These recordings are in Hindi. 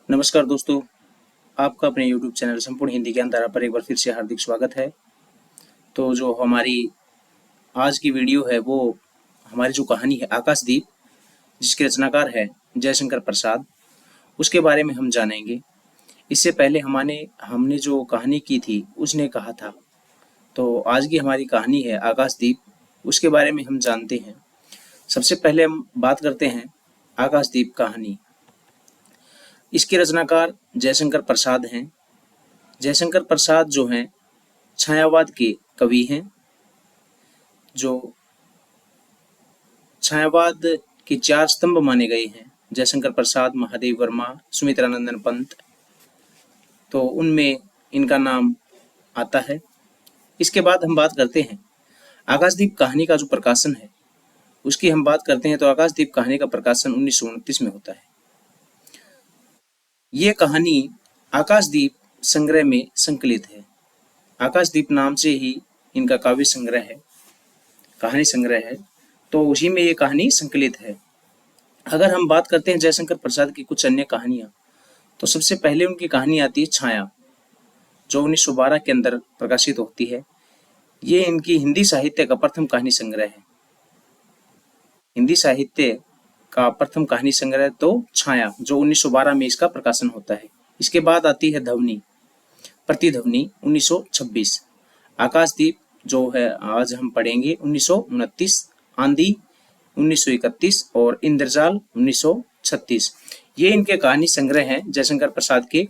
नमस्कार दोस्तों, आपका अपने YouTube चैनल संपूर्ण हिंदी ज्ञान धारा पर एक बार फिर से हार्दिक स्वागत है। तो जो हमारी आज की वीडियो है वो हमारी जो कहानी है आकाशदीप, जिसके रचनाकार है जयशंकर प्रसाद, उसके बारे में हम जानेंगे। इससे पहले हमने जो कहानी की थी उसने कहा था, तो आज की हमारी कहानी है आकाशदीप, उसके बारे में हम जानते हैं। सबसे पहले हम बात करते हैं आकाशदीप कहानी। इसके रचनाकार जयशंकर प्रसाद हैं। जयशंकर प्रसाद जो हैं छायावाद के कवि हैं, जो छायावाद के 4 स्तंभ माने गए हैं। जयशंकर प्रसाद, महादेव वर्मा, सुमित्रानंदन पंत, तो उनमें इनका नाम आता है। इसके बाद हम बात करते हैं आकाशदीप कहानी का जो प्रकाशन है उसकी हम बात करते हैं। तो आकाशदीप कहानी का प्रकाशन 1929 में होता है। ये कहानी आकाशदीप संग्रह में संकलित है। आकाशदीप नाम से ही इनका काव्य संग्रह है, कहानी संग्रह है, तो उसी में ये कहानी संकलित है। अगर हम बात करते हैं जयशंकर प्रसाद की कुछ अन्य कहानियां, तो सबसे पहले उनकी कहानी आती है छाया, जो 1912 के अंदर प्रकाशित होती है। ये इनकी हिंदी साहित्य का प्रथम कहानी संग्रह है। हिंदी साहित्य का प्रथम कहानी संग्रह तो छाया, जो 1912 में इसका प्रकाशन होता है। इसके बाद आती है ध्वनि, प्रतिध्वनि 1926। आकाशदीप जो है आज हम पढ़ेंगे 1929, आंधी 1931 और इंद्रजाल 1936। ये इनके कहानी संग्रह हैं जयशंकर प्रसाद के।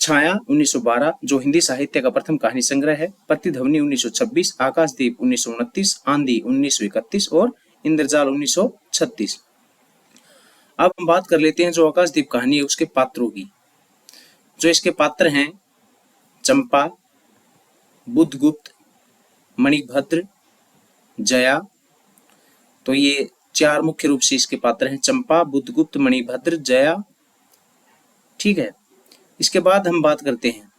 छाया 1912 जो हिंदी साहित्य का प्रथम कहानी संग्रह है, प्रतिध्वनि 1926, आकाशदीप 1929, आंधी 1931 और इंद्रजाल 1936। अब हम बात कर लेते हैं जो आकाशदीप कहानी है उसके पात्रों की। जो इसके पात्र हैं चंपा, बुद्धगुप्त, मणिभद्र, जया, तो ये 4 मुख्य रूप से इसके पात्र हैं। चंपा, बुद्धगुप्त, मणिभद्र, जया, ठीक है। इसके बाद हम बात करते हैं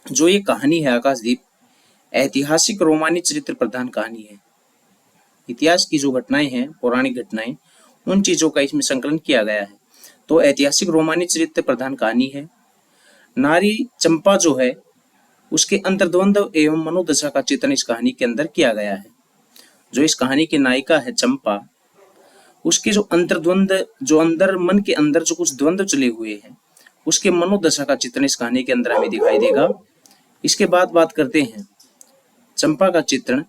जो ये कहानी है आकाशदीप, ऐतिहासिक रोमानी चरित्र प्रधान कहानी है। इतिहास की जो घटनाएं हैं, पौराणिक घटनाएं, उन चीजों का इसमें संकलन किया गया है। तो ऐतिहासिक रोमानी चरित्र प्रधान कहानी है। नारी चंपा जो है उसके अंतर्द्वंद एवं मनोदशा का चित्रण इस कहानी के अंदर किया गया है। जो इस कहानी की नायिका है चंपा, उसके जो अंतर्द्वंद, जो अंदर मन के अंदर जो कुछ द्वंद्व चले हुए हैं, उसके मनोदशा का चित्रण इस कहानी के अंदर हमें दिखाई देगा। इसके बाद बात करते हैं चंपा का चित्रण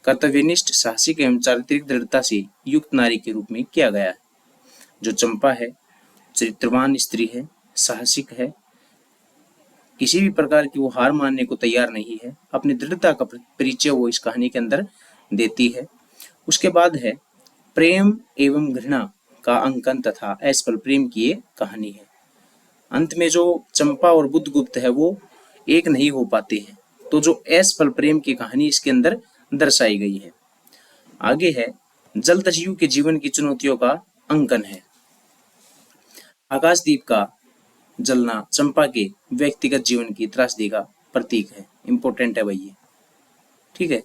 कर्तव्यनिष्ठ, साहसिक एवं चारित्रिक दृढ़ता से युक्त नारी के रूप में किया गया है। जो चंपा है चरित्रवान स्त्री है, साहसिक है, किसी भी प्रकार की वो हार मानने को तैयार नहीं है, अपनी दृढ़ता का परिचय वो इस कहानी के अंदर देती है। उसके बाद है प्रेम एवं घृणा का अंकन तथा असफल प्रेम की ये कहानी है। अंत में जो चंपा और बुद्धगुप्त है वो एक नहीं हो पाते हैं, तो जो असफल प्रेम की कहानी इसके अंदर दर्शाई गई है। आगे है जलदस्यु के जीवन की चुनौतियों का अंकन है। आकाशदीप का जलना चंपा के व्यक्तिगत जीवन की त्रासदी का प्रतीक है। इंपॉर्टेंट है भाई ये, ठीक है।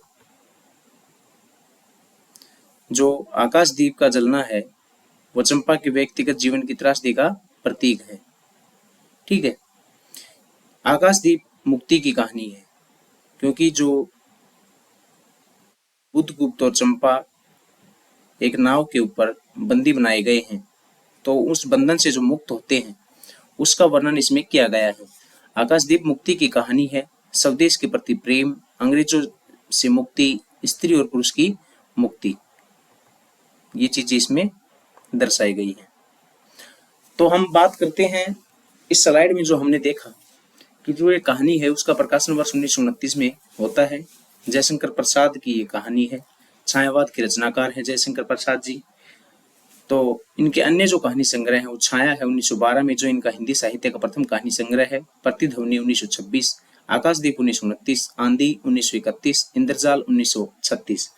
जो आकाशदीप का जलना है वो चंपा के व्यक्तिगत जीवन की त्रासदी का प्रतीक है, ठीक है। आकाशदीप मुक्ति की कहानी है, क्योंकि जो बुद्धगुप्त और चंपा एक नाव के ऊपर बंदी बनाए गए हैं, तो उस बंधन से जो मुक्त होते हैं उसका वर्णन इसमें किया गया है। आकाशदीप मुक्ति की कहानी है। स्वदेश के प्रति प्रेम, अंग्रेजों से मुक्ति, स्त्री और पुरुष की मुक्ति, ये चीजें इसमें दर्शाई गई है। तो हम बात करते हैं इस स्लाइड में जो हमने देखा कि जो ये कहानी है उसका प्रकाशन वर्ष 1929 में होता है। जयशंकर प्रसाद की ये कहानी है। छायावाद के रचनाकार है जयशंकर प्रसाद जी। तो इनके अन्य जो कहानी संग्रह है वो छाया है 1912 में, जो इनका हिंदी साहित्य का प्रथम कहानी संग्रह है। प्रतिध्वनि 1926, आकाशदीप 1929, आंधी 1931, इंद्रजाल 1936।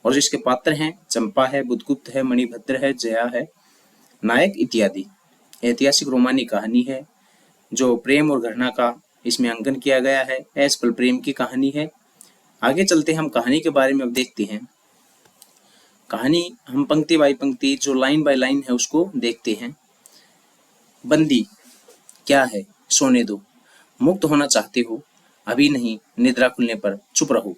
और जिसके पात्र हैं चंपा है, बुद्धगुप्त है, मणिभद्र है, जया है, नायक इत्यादि। ऐतिहासिक रोमानी कहानी है। जो प्रेम और घृणा का इसमें अंकन किया गया है। असफल प्रेम की कहानी है। आगे चलते हम कहानी के बारे में अब देखते हैं। कहानी हम पंक्ति बाई पंक्ति, जो लाइन बाय लाइन है उसको देखते हैं। बंदी, क्या है, सोने दो। मुक्त होना चाहते हो, अभी नहीं, निद्रा खुलने पर चुप रहो,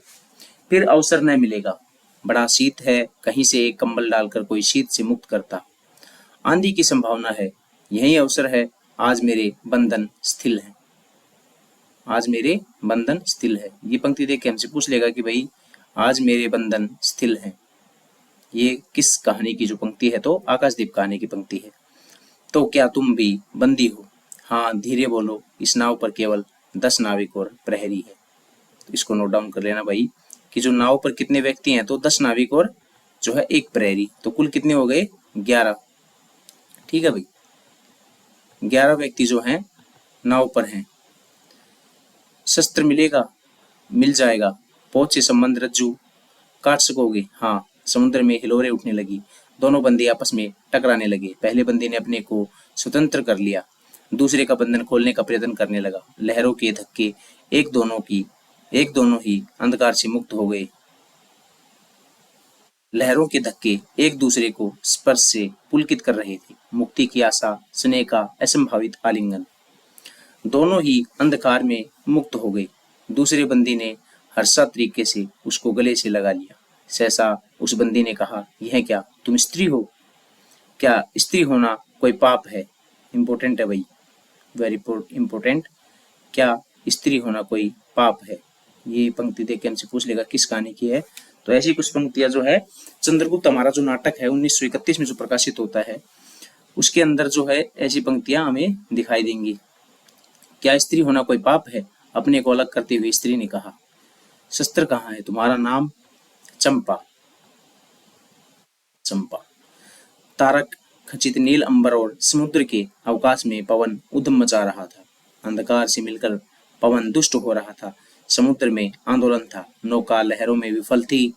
फिर अवसर न मिलेगा। बड़ा शीत है, कहीं से एक कंबल डालकर कोई शीत से मुक्त करता। आंधी की संभावना है, यही अवसर है, आज मेरे बंधन स्थिल हैं। आज मेरे बंधन स्थिल है। ये पंक्ति देख के हमसे पूछ लेगा कि भाई आज मेरे बंधन स्थिल हैं। ये किस कहानी की जो पंक्ति है, तो आकाशदीप कहानी की पंक्ति है। तो क्या तुम भी बंदी हो? हाँ, धीरे बोलो, इस नाव पर केवल 10 नाविक और प्रहरी है। तो इसको नोट डाउन कर लेना भाई कि जो नाव पर कितने व्यक्ति हैं, तो 10 नाविक और जो है एक प्रहरी, तो कुल कितने हो गए? 11। ठीक है भाई, 11 व्यक्ति जो हैं नाव पर हैं। शस्त्र मिलेगा? मिल जाएगा। पहुंच से संबंध रज्जू काट सकोगे? हाँ। समुद्र में हिलोरें उठने लगी, दोनों बंदी आपस में टकराने लगे। पहले बंदी ने अपने को स्वतंत्र कर लिया, दूसरे का बंधन खोलने का प्रयत्न करने लगा। लहरों के धक्के एक दोनों ही अंधकार से मुक्त हो गए। लहरों के धक्के एक दूसरे को स्पर्श से पुलकित कर रहे थे। मुक्ति की आशा, स्नेह का असंभावित आलिंगन। दोनों ही अंधकार में मुक्त हो गए। दूसरे बंदी ने हर्षा तरीके से उसको गले से लगा लिया। सहसा उस बंदी ने कहा, यह क्या, तुम स्त्री हो? क्या स्त्री होना कोई पाप है? इम्पोर्टेंट है भाई, वेरी इम्पोर्टेंट। क्या स्त्री होना कोई पाप है? ये पंक्ति देख के हमसे पूछ लेगा किस कहानी की है। तो ऐसी कुछ पंक्तियां जो है चंद्रगुप्त हमारा जो नाटक है 1931 में जो प्रकाशित होता है, उसके अंदर जो है ऐसी पंक्तियां हमें दिखाई देंगी। क्या स्त्री होना कोई पाप है? अपने को अलग करते हुए स्त्री ने कहा। शस्त्र कहाँ है? तुम्हारा नाम? चंपा। चंपा। तारक खचित नील अंबर और समुद्र के अवकाश में पवन उद्यम मचा रहा था। अंधकार से मिलकर पवन दुष्ट हो रहा था। समुद्र में आंदोलन था। नौका लहरों में विफल थी।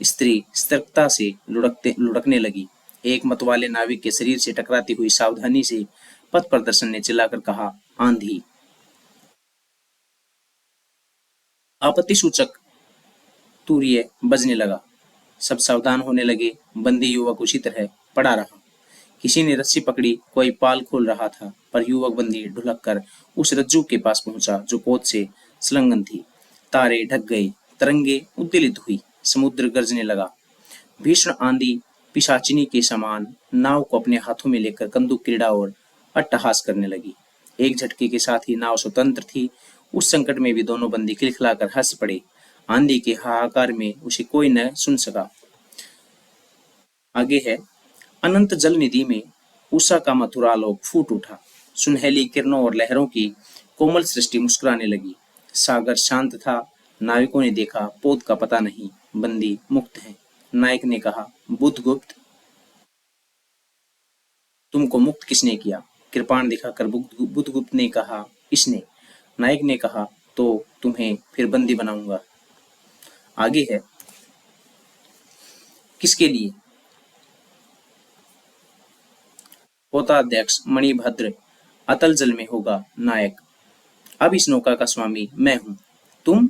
स्त्री सतर्कता से लुढ़कने लगी। एक मतवाले नाविक के शरीर से टकराती हुई सावधानी से पथ प्रदर्शन ने चिल्लाकर कहा, आंधी। आपत्ति सूचक तूर्य बजने लगा। सब सावधान होने लगे। बंदी युवक उसी तरह पड़ा रहा। किसी ने रस्सी पकड़ी, कोई पाल खोल रहा था, पर युवक बंदी ढुलक कर उस रज्जू के पास पहुंचा जो पोत से संलग्न थी। तारे ढक गए, तरंगे उद्वेलित हुई, समुद्र गरजने लगा। भीषण आंधी पिशाचिनी के समान नाव को अपने हाथों में लेकर कंदुक क्रीड़ा और अट्टहास करने लगी। एक झटके के साथ ही नाव स्वतंत्र थी। उस संकट में भी दोनों बंदी खिलखिलाकर हंस पड़े। आंधी के हाहाकार में उसे कोई न सुन सका। आगे है, अनंत जल निधि में उषा का मथुरालोक फूट उठा। सुनहली किरणों और लहरों की कोमल सृष्टि मुस्कुराने लगी। सागर शांत था। नाविकों ने देखा, पोत का पता नहीं, बंदी मुक्त है। नायक ने कहा, बुद्धगुप्त, तुमको मुक्त किसने किया? कृपाण दिखाकर बुद्धगुप्त ने कहा, इसने। नायक ने कहा, तो तुम्हें फिर बंदी बनाऊंगा। आगे है, किसके लिए? पोताध्यक्ष मणिभद्र अतल जल में होगा नायक। अब इस नौका का स्वामी मैं हूं। तुम?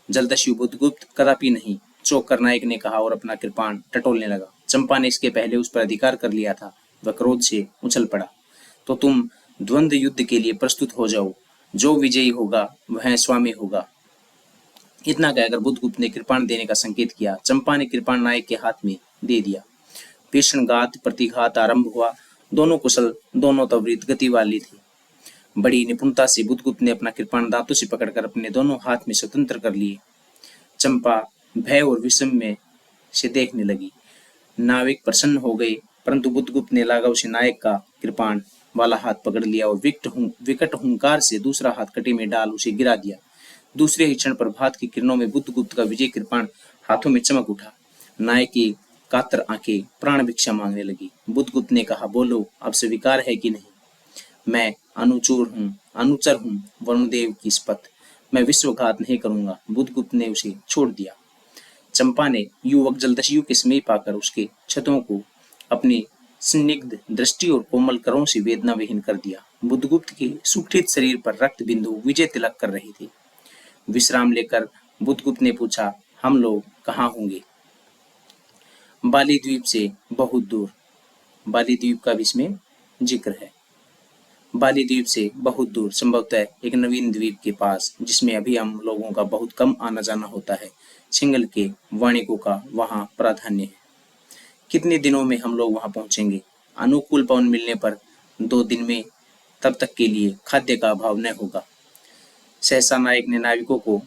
जलदस्यु बुद्धगुप्त, कदापि नहीं, चौंक कर नायक ने कहा और अपना कृपाण टटोलने लगा। चंपा ने इसके पहले उस पर अधिकार कर लिया था। वह क्रोध से उछल पड़ा। तो तुम द्वंद्व युद्ध के लिए प्रस्तुत हो जाओ। जो विजयी होगा वह स्वामी होगा। इतना कहकर बुद्धगुप्त ने कृपाण देने का संकेत किया। चंपा ने कृपाण नायक के हाथ में दे दिया। भीषण घात प्रतिघात आरंभ हुआ। दोनों कुशल, दोनों त्वरित गति वाली थी। बड़ी निपुणता से बुद्धगुप्त ने अपना कृपाण दांतों से पकड़कर अपने दोनों हाथ में स्वतंत्र कर लिए। चंपा भय और विषम से देखने लगी। नाविक प्रसन्न हो गए, परंतु बुद्धगुप्त ने लागा उसे नायक का कृपाण वाला हाथ पकड़ लिया और विकट हुंकार से दूसरा हाथ कटी में डाल उसे गिरा दिया। दूसरे ही क्षण प्रभात की किरणों में बुद्धगुप्त का विजय कृपाण हाथों में चमक उठा। नायक की कातर आंखें प्राण भिक्षा मांगने लगी। बुद्धगुप्त ने कहा, बोलो, अब स्वीकार है कि नहीं? मैं अनुचर हूँ वरुणदेव की शपथ। मैं विश्वघात नहीं करूंगा। बुद्धगुप्त ने उसे छोड़ दिया। चंपा ने युवक जलदस्यु के समीप आकर उसके क्षतों को अपनी स्निग्ध दृष्टि और कोमल करों से वेदना विहीन कर दिया। बुद्धगुप्त के सुखित शरीर पर रक्त बिंदु विजय तिलक कर रहे थे। विश्राम लेकर बुद्धगुप्त ने पूछा, हम लोग कहाँ होंगे? बाली द्वीप से बहुत दूर। बाली द्वीप का भी इसमें जिक्र है। बाली द्वीप से बहुत दूर, संभवतः एक नवीन द्वीप के पास, जिसमें अभी हम लोगों का बहुत कम आना जाना होता है, सिंगल के वाणिकों का वहां प्राधान्य है। कितने दिनों में हम लोग वहां पहुंचेंगे? अनुकूल पवन मिलने पर 2 दिन में, तब तक के लिए खाद्य का अभाव न होगा। सहसा नायक ने नाविकों को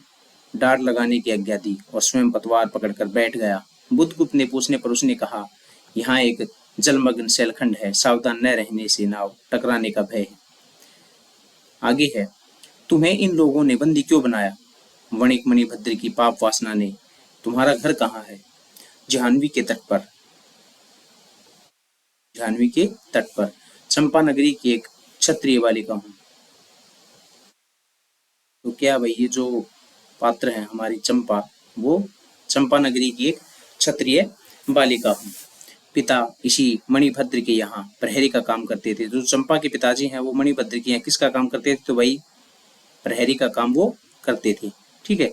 डार लगाने की आज्ञा दी और स्वयं पतवार पकड़कर बैठ गया। बुधगुप्त ने पूछने पर उसने कहा, यहाँ एक जलमग्न शैलखंड है, सावधान न रहने से नाव टकराने का भय है। आगे है, तुम्हें इन लोगों ने बंदी क्यों बनाया? वणिक मणिभद्र की पाप वासना ने। तुम्हारा घर कहाँ है? जाह्नवी के तट पर। जाह्नवी के तट पर। चंपा नगरी की एक क्षत्रिय बालिका हूँ। तो क्या भाई, ये जो पात्र है हमारी चंपा, वो चंपा नगरी की एक क्षत्रिय बालिका हूँ। पिता इसी मणिभद्र के यहाँ प्रहरी का काम करते थे। जो चंपा के पिताजी हैं वो मणिभद्र के यहाँ किसका काम करते थे? तो भाई प्रहरी का काम वो करते थे। ठीक है,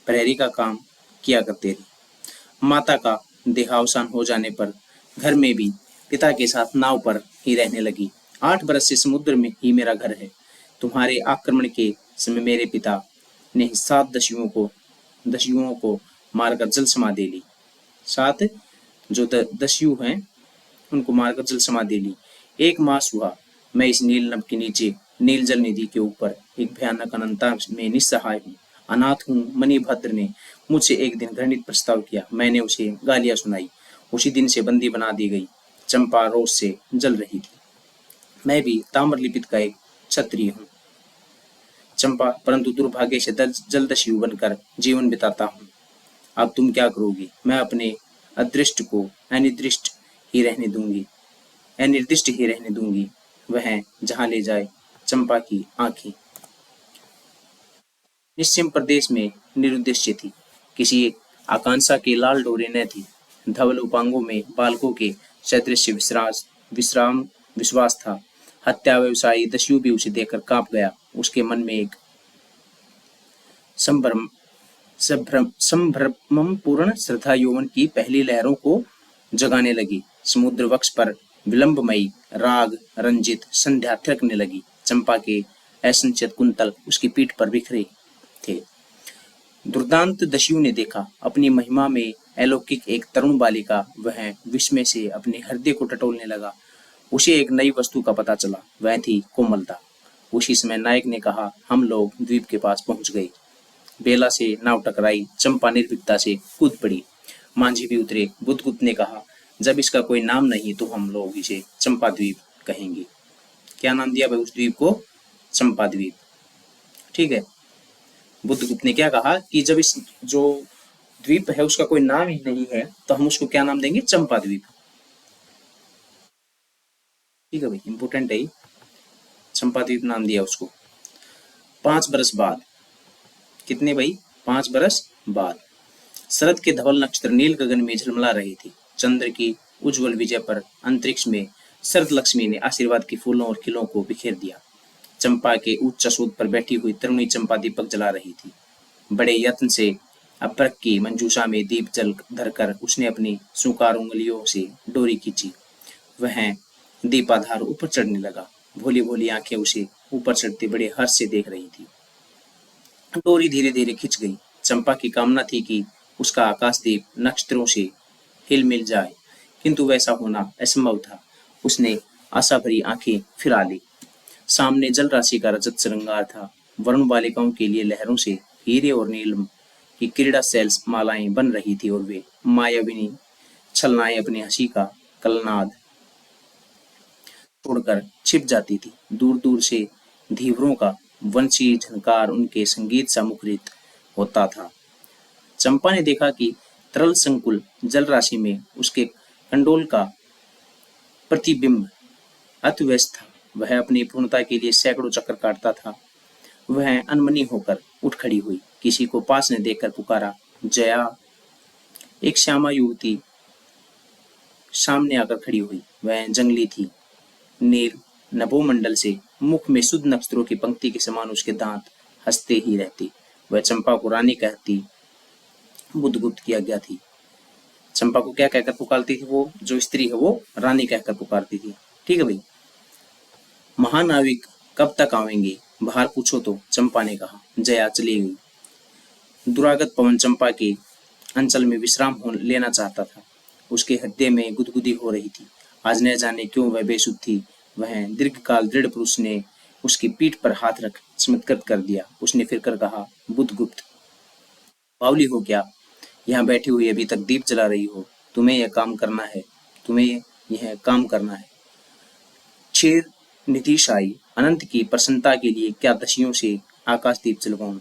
प्रहरी का काम किया करते थे। माता का देहावसान हो जाने पर घर में भी पिता के साथ नाव पर ही रहने लगी। 8 बरस से समुद्र में ही मेरा घर है। तुम्हारे आक्रमण के समय मेरे पिता ने 7 दस्युओं को मारकर जल समाधि ली। 7 जो दस्यु हैं उनको मारकर जल समाधि ली। 1 मास हुआ मैं इस नील नभ के नीचे नील जल निधि के ऊपर एक भयानक अनंता में निस्सहाय हूँ, अनाथ हूँ। मणिभद्र ने मुझसे एक दिन घृणित प्रस्ताव किया। मैंने उसे गालियां सुनाई। उसी दिन से बंदी बना दी गई। चंपा रोष से जल रही थी। मैं भी ताम्रलिपित का एक क्षत्रिय हूँ चंपा, परंतु दुर्भाग्य से जलदस्यु बनकर जीवन बिताता हूँ। अब तुम क्या करोगी? मैं अपने अदृष्ट को अनिर्दिष्ट ही रहने दूंगी, वह जहां ले जाए। चंपा की आंखें निश्चिम प्रदेश में निरुद्देश्य थी। किसी आकांक्षा की लाल डोरी न थी। धवल उपांगों में बालकों के सदृश विश्वास था। हत्या व्यवसायी दस्यु भी उसे देखकर कांप गया। उसके मन में एक संभ्रम पूर्ण श्रद्धा यौवन की पहली लहरों को जगाने लगी। समुद्र वक्ष पर विलंबमयी राग रंजित संध्या थिरकने लगी। चंपा के असंचित कुंतल उसकी पीठ पर बिखरे थे। दुर्दांत दस्यु ने देखा अपनी महिमा में अलौकिक एक तरुण बालिका। वह विस्मय से अपने हृदय को टटोलने लगा। उसे एक नई वस्तु का पता चला, वह थी कोमलता। उसी समय नायक ने कहा, हम लोग द्वीप के पास पहुंच गए। बेला से नाव टकराई। चंपा निर्भीकता से कूद पड़ी। मांझी भी उतरे। बुधगुप्त ने कहा, जब इसका कोई नाम नहीं तो हम लोग इसे चंपा द्वीप कहेंगे। क्या नाम दिया भाई उस द्वीप को? चंपा द्वीप। ठीक है, बुधगुप्त ने क्या कहा कि जब इस जो द्वीप है उसका कोई नाम ही नहीं है तो हम उसको क्या नाम देंगे? चंपा द्वीप। ठीक है भाई, इंपोर्टेंट है, चंपा द्वीप नाम दिया उसको। 5 बरस बाद, कितने भाई? 5 बरस बाद शरद के धवल नक्षत्र नील गगन में झलमला रही थी। चंद्र की उज्जवल विजय पर अंतरिक्ष में शरद लक्ष्मी ने आशीर्वाद के फूलों और खिलों को बिखेर दिया। चंपा के उच्च सूद पर बैठी हुई तरुणी चंपा दीपक जला रही थी। बड़े यत्न से अप्रक की मंजूषा में दीप जल धरकर उसने अपनी सुकार उंगलियों से डोरी खींची। वह दीपाधार ऊपर चढ़ने लगा। भोली भोली आंखें उसे ऊपर चढ़ते बड़े हर्ष से देख रही थी। डोरी धीरे धीरे खिंच गई। चंपा की कामना थी कि उसका आकाशदीप नक्षत्रों से हिल मिल जाए, किंतु वैसा होना असंभव था। उसने आशा भरी आंखें फिरा ली। सामने जल राशि का रजत श्रृंगार था। वरुण बालिकाओं के लिए लहरों से हीरे और नीलम की क्रीड़ा सेल्स मालाएं बन रही थी और वे मायाविनी छलनाएं अपनी हंसी का कलनाद छोड़कर छिप जाती थी। दूर दूर से धीवरों का वंशी झनकार उनके संगीत सा मुखरित होता था। चंपा ने देखा कि तरल संकुल जल राशि में उसके कंडोल का प्रतिबिंब अत्यस्त था। वह अपनी पूर्णता के लिए सैकड़ों चक्कर काटता था। वह अनमनी होकर उठ खड़ी हुई। किसी को पास ने देखकर पुकारा, जया। एक श्यामा युवती सामने आकर खड़ी हुई। वह जंगली थी। नील नभोमंडल से मुख में शुद्ध नक्षत्रों की पंक्ति के समान उसके दांत हंसते ही रहती। वह चंपा को रानी कहती। बुधगुप्त की आज्ञा थी। चंपा को क्या कहकर पुकारती थी? वो जो स्त्री है वो रानी कहकर पुकारती थी। ठीक है भाई। महानाविक कब तक आवेंगे, बाहर पूछो तो, चंपा ने कहा। जया चली गई। दुरागत पवन चंपा के अंचल में विश्राम लेना चाहता था। उसके हृदय में गुदगुदी हो रही थी। आज न जाने क्यों वह बेसुध थी। वह दीर्घकाल दृढ़ पुरुष ने उसकी पीठ पर हाथ रख चमत्कृत कर दिया। उसने फिर कर कहा, बुद्धगुप्त, बावली हो क्या? यहाँ बैठी हुई अभी तक दीप जला रही हो। तुम्हें यह काम करना है, तुम्हें यह काम करना है। क्षीर निधिशाई अनंत की प्रसन्नता के लिए क्या दसियों से आकाश दीप जलवाऊं?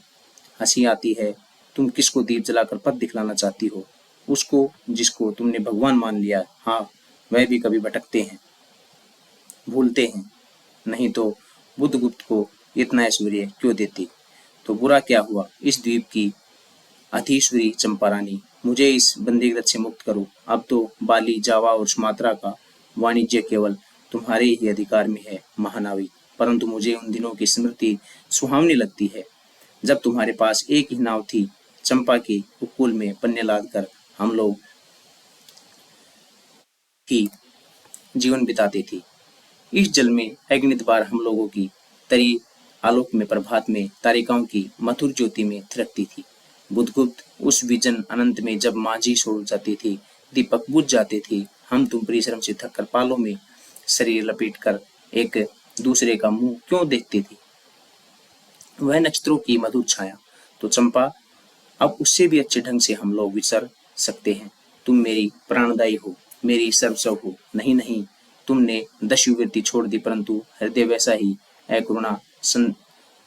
हंसी आती है। तुम किसको दीप जलाकर पथ दिखलाना चाहती हो? उसको जिसको तुमने भगवान मान लिया। हाँ, वह भी कभी भटकते हैं, भूलते हैं। नहीं तो बुद्धगुप्त को इतना ऐश्वर्य क्यों देती? तो बुरा क्या हुआ? इस द्वीप की अधीश्वरी चंपा रानी, मुझे इस बंदीगृह से मुक्त करो। अब तो बाली, जावा और सुमात्रा का वाणिज्य केवल तुम्हारे ही अधिकार में है महानाविक। परंतु मुझे उन दिनों की स्मृति सुहावनी लगती है जब तुम्हारे पास एक ही नाव थी। चंपा के उपकूल में पन्ने लाद कर हम लोग ही जीवन बिताते थे। इस जल में अगणित बार हम लोगों की तरी आलोक में प्रभात में तारिकाओं की मधुर ज्योति में थिरकती थी। बुद्धगुप्त, उस विजन अनंत में जब माझी छोड़ जाती थी, दीपक बुझ जाते थे, हम तुम परिश्रम से थककर पालों में शरीर लपेट कर एक दूसरे का मुंह क्यों देखते थे? वह नक्षत्रों की मधुर छाया। तो चंपा, अब उससे भी अच्छे ढंग से हम लोग विचर सकते हैं। तुम मेरी प्राणदायी हो, मेरी सर्वस्व हो। नहीं नहीं, तुमने दस्युवृत्ति छोड़ दी, परंतु हृदय वैसा ही अकरुणा,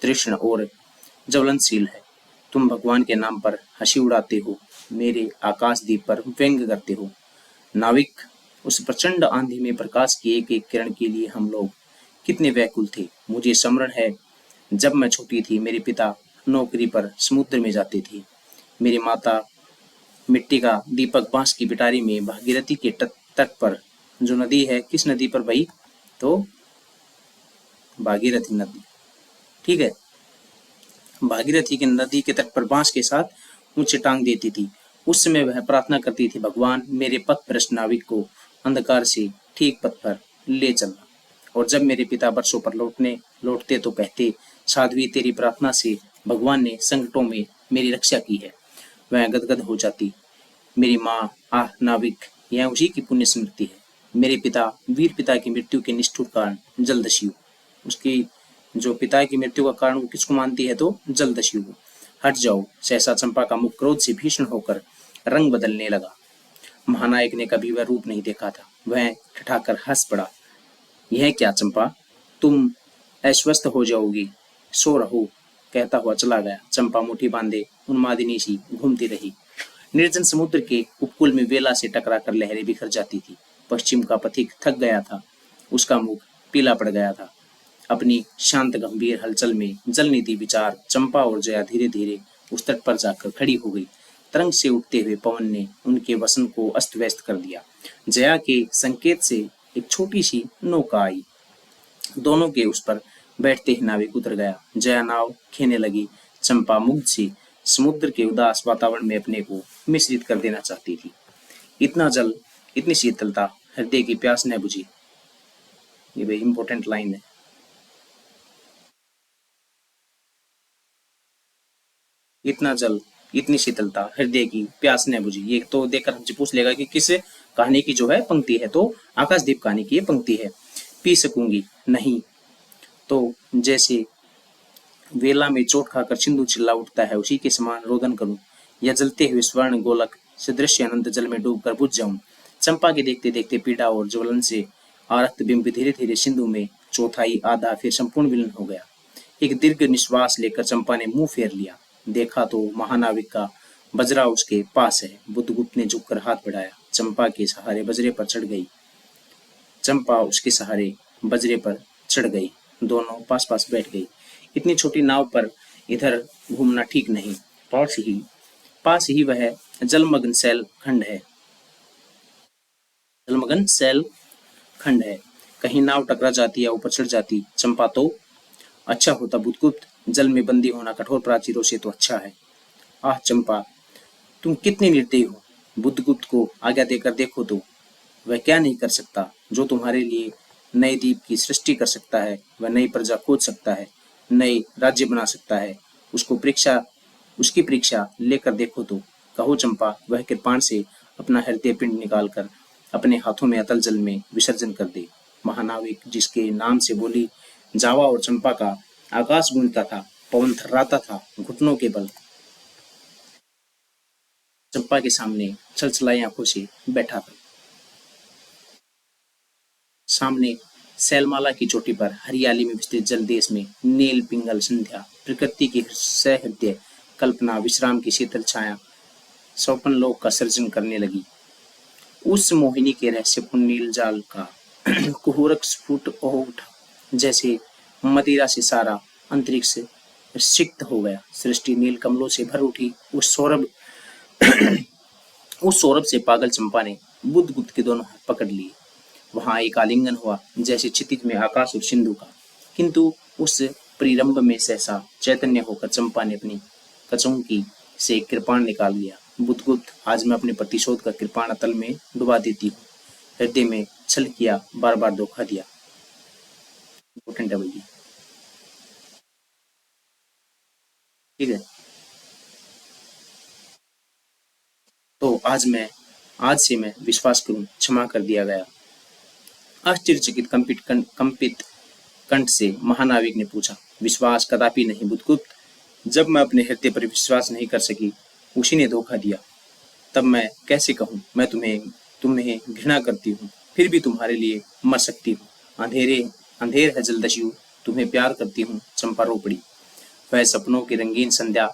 तृष्ण और ज्वलनशील है। तुम भगवान के नाम पर हंसी उड़ाते हो, मेरे आकाशदीप पर व्यंग करते हो। नाविक, उस प्रचंड आंधी में प्रकाश की एक एक किरण के लिए हम लोग कितने व्याकुल थे। मुझे स्मरण है, जब मैं छोटी थी, मेरे पिता नौकरी पर समुद्र में जाते थे। मेरी माता मिट्टी का दीपक बांस की पिटारी में भागीरथी के तट पर, जो नदी है, किस नदी पर भाई? तो भागीरथी नदी, ठीक है। भागीरथी की नदी के तट पर बांस के साथ ऊंचे टांग देती थी। उस समय वह प्रार्थना करती थी, भगवान, मेरे पथ भ्रष्ट नाविक को अंधकार से ठीक पथ पर ले चलना। और जब मेरे पिता वर्षों पर लौटते तो कहते, साध्वी, तेरी प्रार्थना से भगवान ने संकटों में मेरी रक्षा की है। वह गदगद हो जाती। मेरी माँ, आह नाविक, यह उसी की पुण्य स्मृति है। मेरे पिता, वीर पिता की मृत्यु के निष्ठुर कारण जलदस्यु। उसकी जो पिता की मृत्यु का कारण वो किसको मानती है? तो जलदस्यु को। हट जाओ। सहसा चंपा का मुख क्रोध से भीषण होकर रंग बदलने लगा। महानायक ने कभी वह रूप नहीं देखा था। वह ठठाकर हंस पड़ा। यह क्या चंपा, तुम अस्वस्थ हो जाओगी, सो रहो, कहता हुआ चला गया। चंपा मुट्ठी बांधे उन्मादिनी सी घूमती रही। निर्जन समुद्र के उपकूल में वेला से टकराकर लहरें बिखर जाती थी। पश्चिम का पथिक थक गया था, उसका मुख पीला पड़ गया था। अपनी शांत गंभीर हलचल में जलनिधि विचार चंपा और जया धीरे धीरे उस तट पर जाकर खड़ी हो गई। तरंग से उठते हुए पवन ने उनके वसन को अस्त व्यस्त कर दिया। जया के संकेत से एक छोटी सी नौका आई। दोनों के उस पर बैठते ही नाविक उतर गया। जया नाव खेने लगी। चंपा मुग्ध सी समुद्र के उदास वातावरण में अपने को मिश्रित कर देना चाहती थी। इतना जल, इतनी शीतलता, हृदय की प्यास न बुझी। ये भाई इंपॉर्टेंट लाइन है। इतना जल, इतनी शीतलता, हृदय की प्यास न बुझी। ये तो देखकर हमसे पूछ लेगा कि किस कहानी की जो है पंक्ति है। तो आकाशदीप कहानी की ये पंक्ति है। पी सकूंगी नहीं तो जैसे वेला में चोट खाकर सिंधु चिल्ला उठता है, उसी के समान रोदन करूं, या जलते हुए स्वर्ण गोलक सदृश अनंत जल में डूबकर बुझ जाऊं। चंपा के देखते देखते पीड़ा और ज्वलन से आरक्त बिंब धीरे धीरे सिंधु में चौथाई, आधा, फिर संपूर्ण विलीन हो गया। एक दीर्घ निश्वास लेकर चंपा ने मुंह फेर लिया। देखा तो महानाविक का बजरा उसके पास है। बुद्धगुप्त ने झुककर हाथ बढ़ाया। चंपा के सहारे बजरे पर चढ़ गई। चंपा उसके सहारे बजरे पर चढ़ गई। दोनों पास पास बैठ गई। इतनी छोटी नाव पर इधर घूमना ठीक नहीं। पास ही वह जलमग्न शैल खंड है। जलमग्न शैल खंड है। कहीं नाव टकरा जाती या ऊपर चढ़ जाती चंपा तो अच्छा होता। बुद्धगुप्त, जल में बंदी होना कठोर प्राचीरों से तो अच्छा है। आह चंपा, तुम कितनी निर्दयी हो। बुद्धगुप्त को आज्ञा देकर देखो तो वह क्या नहीं कर सकता जो तुम्हारे लिए नए द्वीप की सृष्टि कर सकता है, वह नई प्रजा खोज सकता है, नए राज्य बना सकता है। उसकी परीक्षा लेकर देखो तो कहो चंपा, वह कृपाण से अपना हृदय पिंड निकालकर अपने हाथों में अतल जल में विसर्जन कर दे। महानाविक जिसके नाम से बोली जावा और चंपा का आकाश गूंजता था, पवन थर्राता था, घुटनों के बल चंपा के सामने छलछलाई आंखों से बैठा था। सामने शैलमाला की चोटी पर हरियाली में विस्तृत जल देश में नील पिंगल संध्या, प्रकृति की सहृदय कल्पना, विश्राम की शीतल छाया स्वप्न लोक का सृजन करने लगी। उस मोहिनी के रहस्यपूर्ण नील जाल का कुहूरक स्फुट हो उठा, जैसे मदिरा से सारा अंतरिक्ष सिक्त हो गया। सृष्टि नील कमलों से भर उठी। उस सौरभ से पागल चंपा ने बुद्ध के दोनों हाथ पकड़ लिए। वहां एक आलिंगन हुआ, जैसे क्षितिज में आकाश और सिंधु का। किंतु उस परिरंभ में सहसा चैतन्य होकर चंपा ने अपनी कचौंकी से कृपाण निकाल लिया। बुद्धगुप्त, आज मैं अपने प्रतिशोध का कृपाण अतल में डुबा देती हूँ। हृदय में छल किया, बार बार धोखा दिया। इम्पोर्टेंट है भैया, ठीक है। तो आज से मैं विश्वास करूं, क्षमा कर दिया गया। आश्चर्यचकित कंपित कंठ से महानाविक ने पूछा, विश्वास कदापि नहीं बुद्धगुप्त। जब मैं अपने हृदय पर विश्वास नहीं कर सकी, उसी ने धोखा दिया। तब मैं कैसे कहूँ मैं तुम्हें घृणा करती हूँ, फिर भी तुम्हारे लिए मर सकती हूँ। अंधेर है जलदस्यु, तुम्हें प्यार करती हूँ। चंपा रो पड़ी। वह सपनों की रंगीन संध्या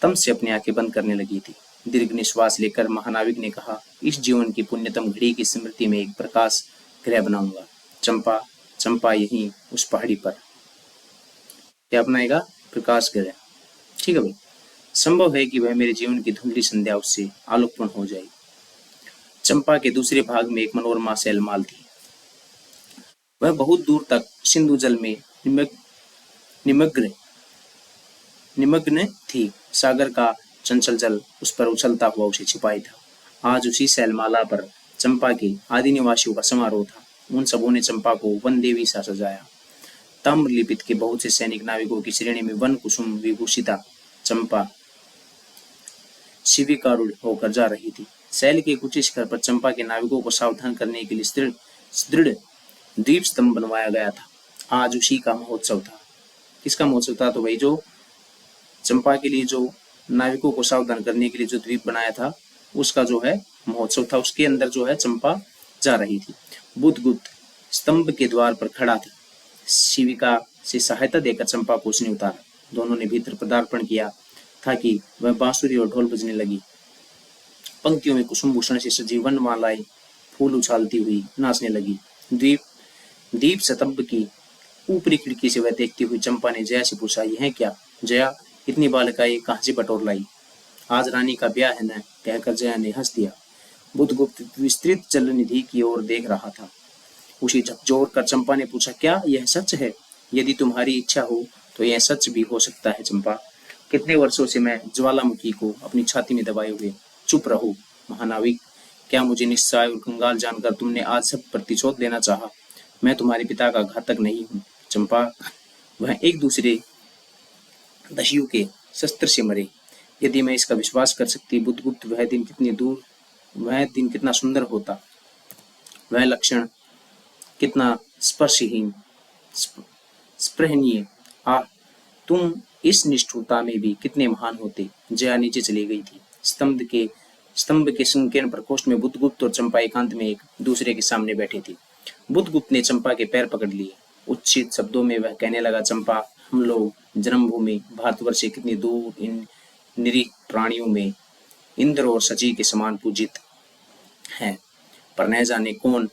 तम से अपनी आंखें बंद करने लगी थी। दीर्घ निश्वास लेकर महानाविक ने कहा, इस जीवन की पुण्यतम घड़ी की स्मृति में एक प्रकाश गृह बनाऊंगा। चंपा चंपा यहीं उस पहाड़ी पर क्या अपनाएगा? प्रकाश गृह। ठीक है भाई। संभव है कि वह मेरे जीवन की धुंधली संध्या उससे आलोकपूर्ण हो जाए। चंपा के दूसरे भाग में एक मनोरमा शैलमाल थी। वह बहुत दूर तक सिंधु जल में निमग्न थी। सागर का चंचल जल उस पर उछलता हुआ उसे छिपाई था। आज उसी शैलमाला पर चंपा के आदि निवासियों का समारोह था। उन सबों ने चंपा को वन देवी सा सजाया। ताम्र लिपित के बहुत से सैनिक नाविकों की श्रेणी में वन कुसुम विभूषिता चंपा शिविकारूढ़ होकर जा रही थी। शैल के कुछ शिखर पर चंपा के नाविकों को सावधान करने के लिए दृढ़ द्वीप स्तंभ बनवाया गया था। आज उसी का महोत्सव था। किसका महोत्सव था? तो वही जो चंपा के लिए जो नाविकों को सावधान करने के लिए जो द्वीप बनाया था, उसका जो है महोत्सव था। उसके अंदर जो है चंपा जा रही थी। बुद्धगुप्त स्तंभ के द्वार पर खड़ा था। शिविका से सहायता देकर चंपा को उसने उतारा। दोनों ने भीतर पदार्पण किया था कि वह बांसुरी और ढोल बजने लगी। पंक्तियों में कुसुम भूषण से सजी वनमालाएं फूल उछालती हुई नाचने लगी। दीप स्तंभ की ऊपरी खिड़की से वह देखती हुई चंपा ने जया से पूछा, यह क्या? जया, इतनी बालिकाएं कहाँ से बटोर लाई? आज रानी का ब्याह है न? कहकर जया ने हंस दिया। बुद्धगुप्त विस्तृत जल निधि की ओर देख रहा था। उसे झकझोर कर चंपा ने पूछा, क्या यह सच है? यदि तुम्हारी इच्छा हो तो यह सच भी हो सकता है चंपा। कितने वर्षों से मैं ज्वालामुखी को अपनी छाती में दबाए हुए चुप रहो। महानाविक, क्या मुझे निस्सहाय और कंगाल जानकर तुमने आज सब प्रतिशोध लेना चाहा? मैं तुम्हारे पिता का घातक नहीं हूँ चंपा। वह एक दूसरे दस्यु के शस्त्र से मरे। यदि मैं इसका विश्वास कर सकती बुद्धगुप्त, वह दिन कितना सुंदर होता, वह लक्षण कितना स्पर्शहीन स्पृहनीय। आह, तुम इस निष्ठुरता में भी कितने महान होते। जया नीचे चली गई थी। स्तंभ के संकीर्ण प्रकोष्ठ में बुद्धगुप्त और चंपा एकांत में एक दूसरे के सामने बैठे थे। बुद्धगुप्त ने चंपा के पैर पकड़ लिए। उच्चित शब्दों में वह कहने लगा, चंपा, हम लोग जन्मभूमि भारतवर्ष से कितनी दूर इन निरीह प्राणियों में इंद्र और शची के समान पूजित हैं, पर न जाने कौन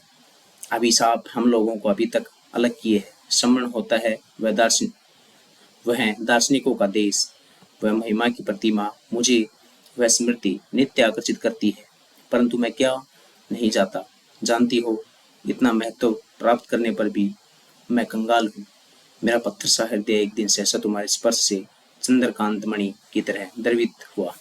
अभिशाप हम लोगों को अभी तक अलग किए है। स्मरण होता है वह दार्शनिकों का देश, वह महिमा की प्रतिमा, मुझे वह स्मृति नित्य आकर्षित करती है। परंतु मैं क्या नहीं जानती हो, इतना महत्व प्राप्त करने पर भी मैं कंगाल हूँ। मेरा पत्थर सा हृदय एक दिन सहसा तुम्हारे स्पर्श से चंद्रकांत मणि की तरह द्रवित हुआ।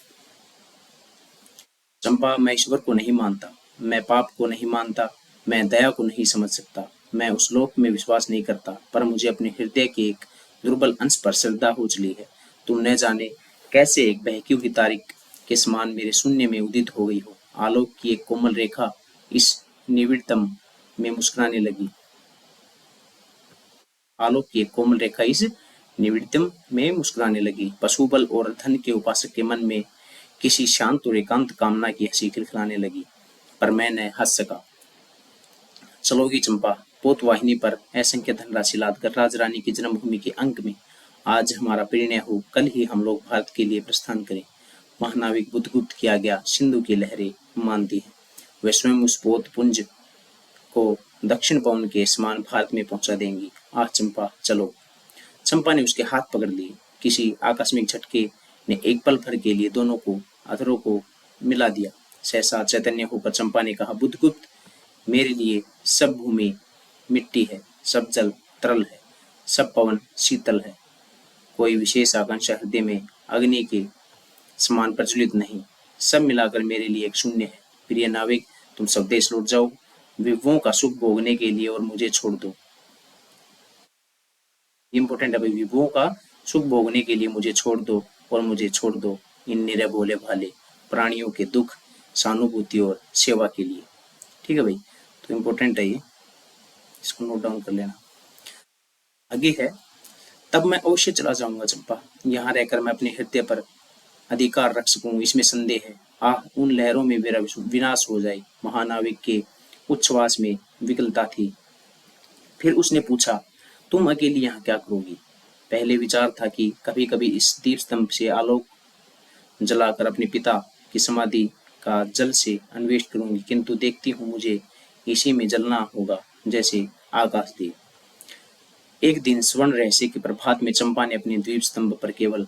चंपा, मैं ईश्वर को नहीं मानता, मैं पाप को नहीं मानता, मैं दया को नहीं समझ सकता, मैं उस लोक में विश्वास नहीं करता, पर मुझे अपने हृदय के एक दुर्बल अंश पर श्रद्धा हो चली है। तुम न जाने कैसे एक बहकी हुई तारीख के समान मेरे शून्य में उदित हो गई हो। आलोक की एक कोमल रेखा इस निविड़तम में मुस्कुराने लगी। आलोक की एक कोमल रेखा इस निविड़तम में मुस्कुराने लगी। पशुबल और धन के उपासक के मन में किसी शांत और एकांत कामना की हंसी खिलखिलाने लगी, पर मैं न हंस सका। चलोगी चंपा? पोतवाहिनी पर असंख्य धनराशि लादकर राजरानी की जन्मभूमि के अंक में आज हमारा परिणय हो, कल ही हम लोग भारत के लिए प्रस्थान करें। महानाविक बुद्धगुप्त की आज्ञा सिंधु की लहरें मानती हैं। वे स्वयं उस पोत पुंज को दक्षिण पवन के समान भारत में पहुंचा देंगी। आह चंपा, चलो। चंपा ने उसके हाथ पकड़ लिए। किसी आकस्मिक झटके ने एक पल भर के लिए दोनों को अधरों को मिला दिया। सहसा चैतन्य होकर चंपा ने कहा, बुद्धगुप्त, मेरे लिए सब भूमि मिट्टी है, सब जल तरल है, सब पवन शीतल है। कोई विशेष आकांक्षा हृदय में अग्नि के समान प्रज्वलित नहीं। सब मिलाकर मेरे लिए एक शून्य है। प्रिय नाविक, तुम स्वदेश लौट जाओ विभवों का सुख भोगने के लिए और मुझे छोड़ दो। इम्पोर्टेंट है भाई, विभवों का सुख भोगने के लिए मुझे छोड़ दो और मुझे छोड़ दो इन निरे भोले भाले प्राणियों के दुख, सहानुभूति और सेवा के लिए। ठीक है भाई, तो इम्पोर्टेंट है ये, इसको नोट डाउन कर लेना। आगे है, तब मैं अवश्य चला जाऊंगा चंपा, यहाँ रहकर मैं अपने हृदय पर अधिकार रख सकूं, इसमें संदेह है। आह, उन लहरों में मेरा विनाश हो जाए। महानाविक के उच्छ्वास में विकलता थी। फिर उसने पूछा, तुम अकेली यहाँ क्या करोगी? पहले विचार था कि कभी कभी इस दीप स्तंभ से आलोक जलाकर अपने पिता की समाधि का जल से अन्वेषण करूंगी, किंतु देखती हूँ मुझे इसी में जलना होगा जैसे आकाशदीप। एक दिन स्वर्ण रहस्य के प्रभात में चंपा ने अपने द्वीप स्तंभ पर केवल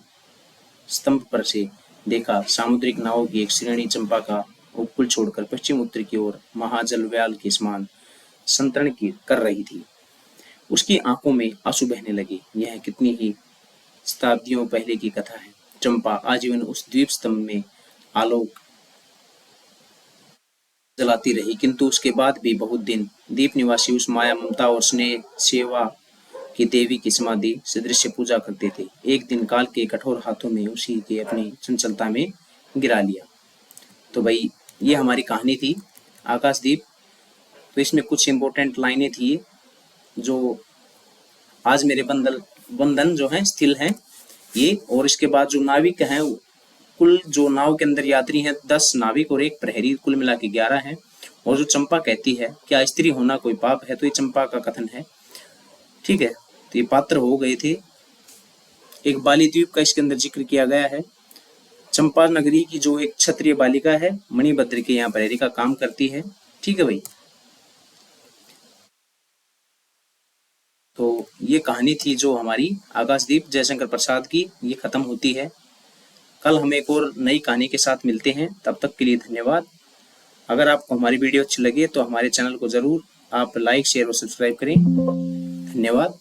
स्तंभ पर से देखा। सामुद्रिक नावों की एक श्रेणी चंपा का उपकूल छोड़कर पश्चिम उत्तर की ओर महाजल व्याल के समान संतरण कर रही थी। उसकी आंखों में आंसू बहने लगे। यह कितनी ही शताब्दियों पहले की कथा है। चंपा आजीवन उस द्वीप स्तंभ में आलोक जलाती रही, किंतु उसके बाद भी बहुत दिन द्वीप निवासी उस माया, ममता और स्नेह सेवा की देवी की समाधि सदृश पूजा करते थे। एक दिन काल के कठोर हाथों में उसी के अपनी चंचलता में गिरा लिया। तो भाई ये हमारी कहानी थी आकाशदीप। तो इसमें कुछ इंपॉर्टेंट लाइनें थी जो आज मेरे बंधन जो है स्थिल हैं ये, और इसके बाद जो नाविक हैं कुल जो नाव के अंदर यात्री हैं 10 नाविक और एक प्रहरी, कुल मिला के 11 हैं। और जो चंपा कहती है क्या स्त्री होना कोई पाप है, तो ये चंपा का कथन है। ठीक है, तो ये पात्र हो गए थे। एक बाली द्वीप का इसके अंदर जिक्र किया गया है। चंपा नगरी की जो एक क्षत्रिय बालिका है मणिभद्र के यहाँ प्रहरी का काम करती है। ठीक है भाई, तो ये कहानी थी जो हमारी आकाशदीप जयशंकर प्रसाद की, ये खत्म होती है। कल हम एक और नई कहानी के साथ मिलते हैं, तब तक के लिए धन्यवाद। अगर आपको हमारी वीडियो अच्छी लगे तो हमारे चैनल को जरूर आप लाइक, शेयर और सब्सक्राइब करें। धन्यवाद।